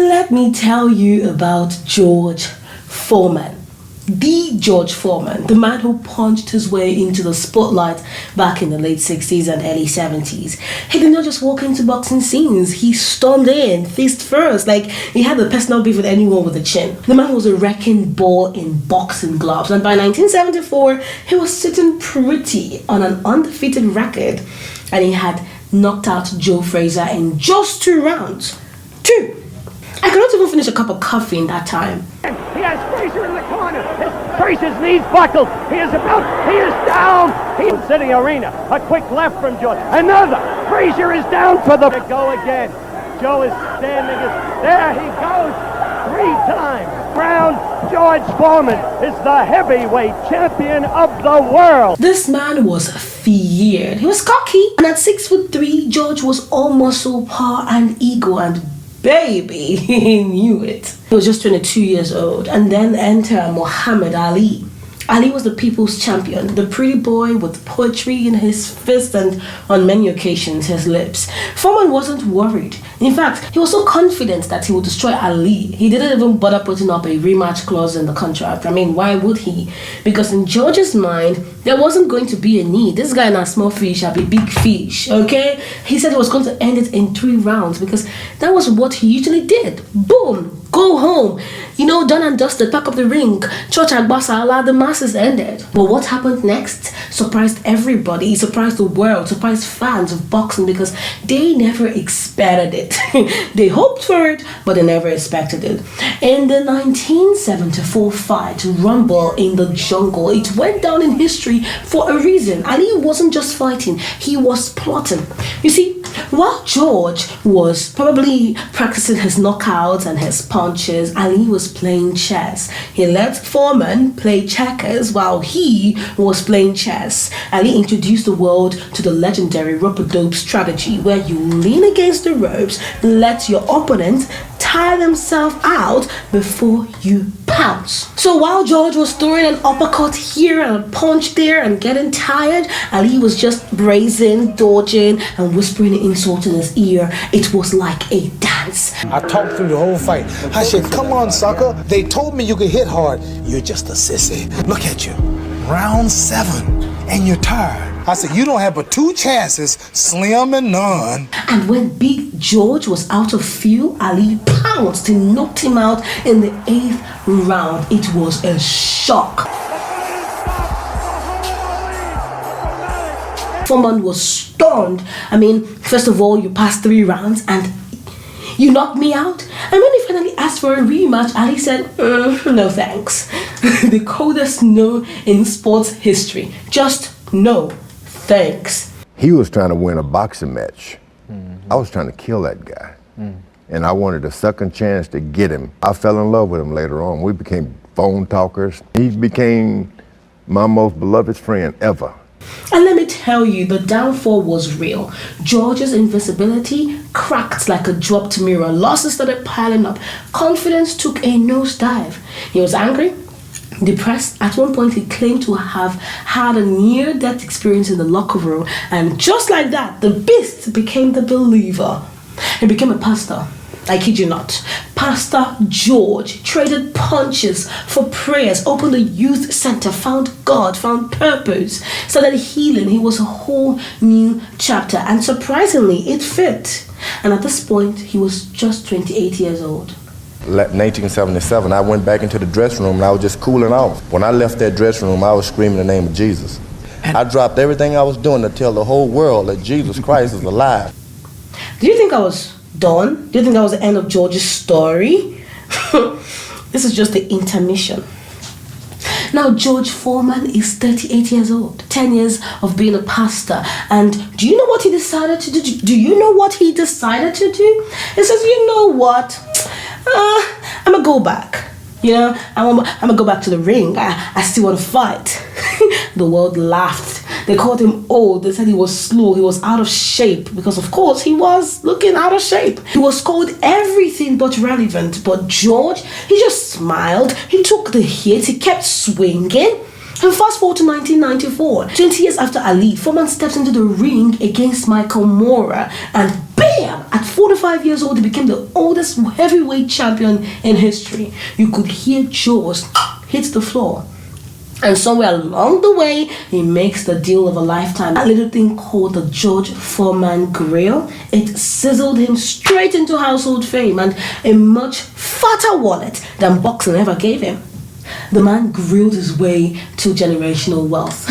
Let me tell you about George Foreman. The George Foreman, the man who punched his way into the spotlight back in the late 60s and early 70s. He did not just walk into boxing scenes, he stormed in, fist first, like he had a personal beef with anyone with a chin. The man was a wrecking ball in boxing gloves, and by 1974, he was sitting pretty on an undefeated record, and he had knocked out Joe Frazier in just 2 rounds. 2. I could not even finish a cup of coffee in that time. He has Frazier in the corner. Frazier's knees buckled. He is down. He's City Arena. A quick left from George. Another. Frazier is down for the go again. Joe is standing. There he goes. 3 times. Round. George Foreman is the heavyweight champion of the world. This man was feared. He was cocky. And at 6'3", George was all muscle, power, and ego, and baby, he knew it. He was just 22 years old, and then enter Muhammad Ali. Ali was the people's champion, the pretty boy with poetry in his fist and on many occasions his lips. Foreman wasn't worried. In fact, he was so confident that he would destroy Ali. He didn't even bother putting up a rematch clause in the contract. I mean, why would he? Because in George's mind, there wasn't going to be a need. This guy not small fish, I'll be big fish, okay? He said he was going to end it in 3 rounds because that was what he usually did. Boom, go home. You know, done and dusted, pack up the ring. Church and Basala, the masses ended. But what happened next surprised everybody, surprised the world, surprised fans of boxing because they never expected it. They hoped for it, but they never expected it. In the 1974 fight, Rumble in the Jungle, it went down in history for a reason. Ali wasn't just fighting, he was plotting. You see, while George was probably practicing his knockouts and his punches, Ali was playing chess. He let Foreman play checkers while he was playing chess. Ali introduced the world to the legendary rope-a-dope strategy where you lean against the ropes, let your opponent tire themselves out before you pounce. So while George was throwing an uppercut here and a punch there and getting tired, Ali was just brazen, dodging, and whispering insults in his ear. It was like a dance. I talked through the whole fight. I said, come on, sucker. They told me you could hit hard. You're just a sissy. Look at you. Round 7, and you're tired. I said, you don't have but 2 chances, slim and none. And when Big George was out of fuel, Ali pounced and knocked him out in the 8th round. It was a shock. Foreman was stunned. I mean, first of all, you passed 3 rounds and you knocked me out. And when he finally asked for a rematch, Ali said, no thanks. The coldest no in sports history. Just no thanks. He was trying to win a boxing match. I was trying to kill that guy. And I wanted a second chance to get him. I fell in love with him later on. We became phone talkers. He became my most beloved friend ever. And let me tell you, the downfall was real. George's invincibility cracked like a dropped mirror. Losses started piling up. Confidence took a nosedive. He was angry, depressed. At one point, he claimed to have had a near-death experience in the locker room. And just like that, the beast became the believer. He became a pastor. I kid you not. Pastor George traded punches for prayers, opened a youth center, found God, found purpose, started healing. He was a whole new chapter, and surprisingly, it fit. And at this point, he was just 28 years old. 1977, I went back into the dressing room and I was just cooling off. When I left that dressing room, I was screaming the name of Jesus. I dropped everything I was doing to tell the whole world that Jesus Christ is alive. Do you think I was done? Do you think that was the end of George's story? This is just the intermission. Now, George Foreman is 38 years old, 10 years of being a pastor. And do you know what he decided to do? Do you know what he decided to do? He says, you know what? I'm going to go back. You know, I'm gonna go back to the ring. I still want to fight. The world laughed. They called him old. They said he was slow. He was out of shape because, of course, he was looking out of shape. He was called everything but relevant. But George, he just smiled. He took the hit. He kept swinging. And fast forward to 1994, 20 years after Ali, Foreman steps into the ring against Michael Moorer, and bam! At 45 years old, he became the oldest heavyweight champion in history. You could hear jaws hit the floor. And somewhere along the way, he makes the deal of a lifetime. A little thing called the George Foreman grill. It sizzled him straight into household fame and a much fatter wallet than boxing ever gave him. The man grilled his way to generational wealth.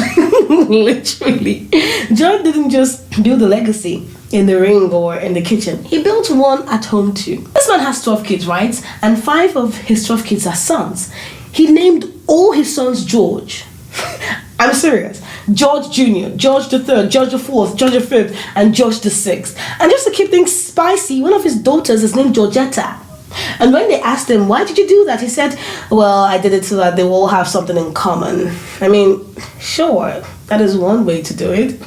Literally. George didn't just build a legacy in the ring or in the kitchen. He built one at home too. This man has 12 kids, right? And 5 of his 12 kids are sons. He named all his sons George. I'm serious. George Jr., George III, George IV, George V, and George VI. And just to keep things spicy, one of his daughters is named Georgetta. And when they asked him, why did you do that? He said, well, I did it so that they will all have something in common. I mean, sure, that is one way to do it.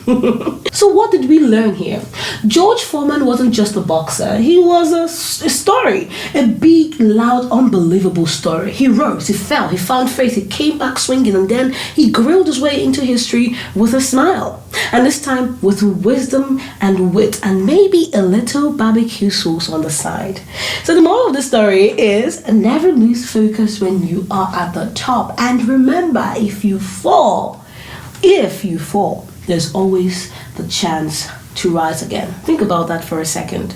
So what did we learn here? George Foreman wasn't just a boxer. He was a story. A big, loud, unbelievable story. He rose, he fell, he found faith, he came back swinging, and then he grilled his way into history with a smile. And this time with wisdom and wit and maybe a little barbecue sauce on the side. So the moral of the story is never lose focus when you are at the top. And remember, if you fall, there's always the chance to rise again. Think about that for a second.